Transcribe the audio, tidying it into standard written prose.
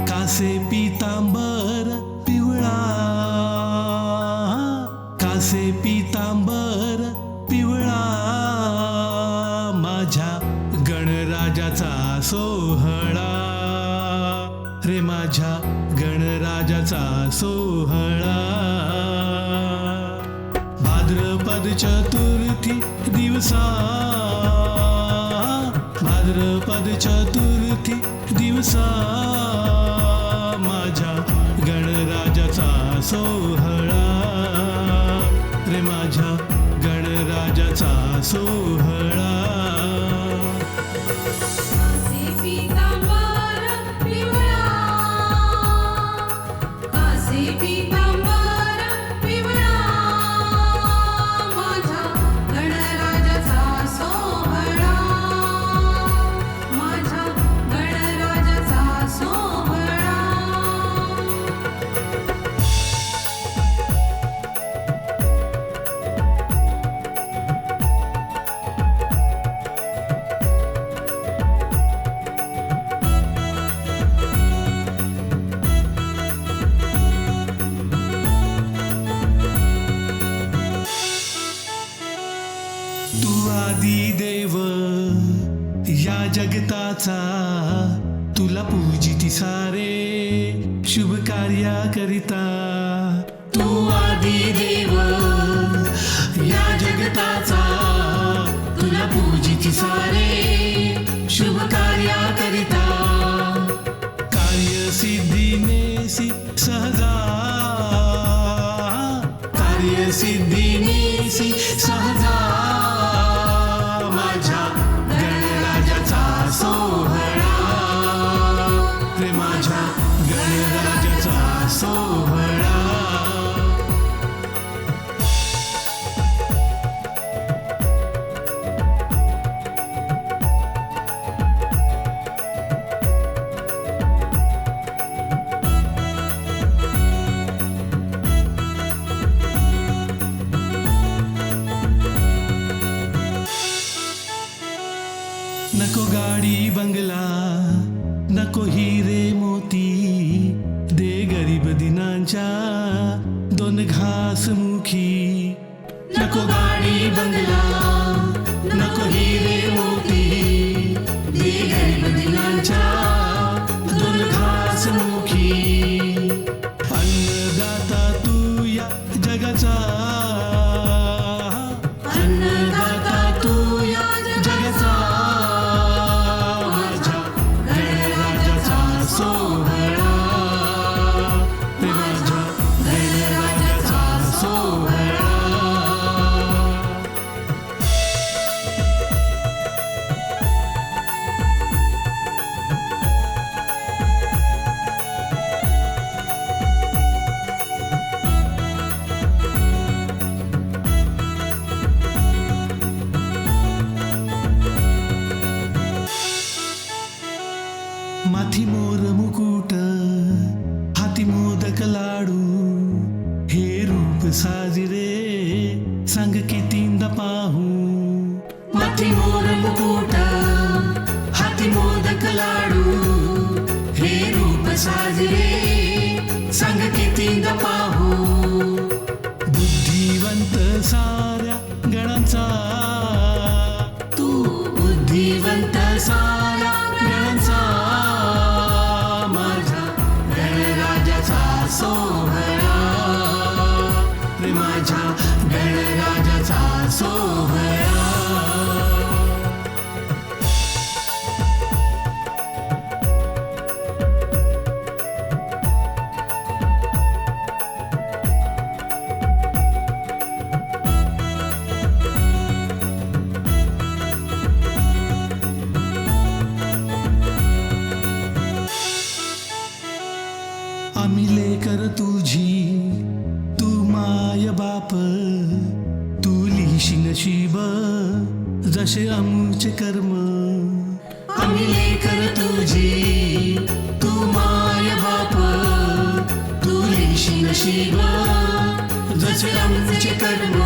कासे पितांबर पिवळा, कासे पितांबर पिवळा, माझ्या गणराजाचा सोहळा रे, माझ्या गणराजाचा सोहळा. भाद्रपद चतुर्थी दिवसा, भाद्रपद चतुर्थी दिवसा, माझ्या गणराजाचा सोहळा रे, माझ्या गणराजाचा सोहळा. तू आदी देव या जगताचा, तुला पूजिती सारे शुभ कार्या करिता. तू आदी देव या जगताचा, तुला पूजिती सारे शुभ कार्या करिता. कार्य सिद्धीनेसी सहजा, कार्य सिद्धीनेसी सहजा, माझ्या गणराजाचा सोहळा रे, माझ्या गणराजाचा सोहळा. नको गाडी बंगला, नको हिरे मोती, दे गरीब दिनांच्या दोन घास मुखी. नको गाडी बंगला, नको हिरे मोती, दे गरीब दिनांच्या दोन घास मुखी. अन्नदाता तू या जगाचा, अन्नदाता तू या जगाचा, सोहळा रे, माझ्या गणराजाचा सोहळा. माथी मोर मुकुट, हाती मोदक लाडू, हे रूप साजरे सांग कितींदा पाहू. माथी मोर मुकुट, हाती मोदक लाडू, हे रूप साजरे सांग कितींदा पाहू. बुद्धिवंत साऱ्या गणांचा, तू बुद्धिवंत साऱ्या गणांचा, माझ्या गणराजाचा सोहळा रे, माझ्या गणराजाचा सोहळा. आम्ही लेकर तुझी, तू माय बाप, तू लिहिशी नशीब जसे आमचे कर्म. आम्ही लेकर तुझी, तू माय बाप, तू लिहिशी नशीब जसे आमचे कर्म.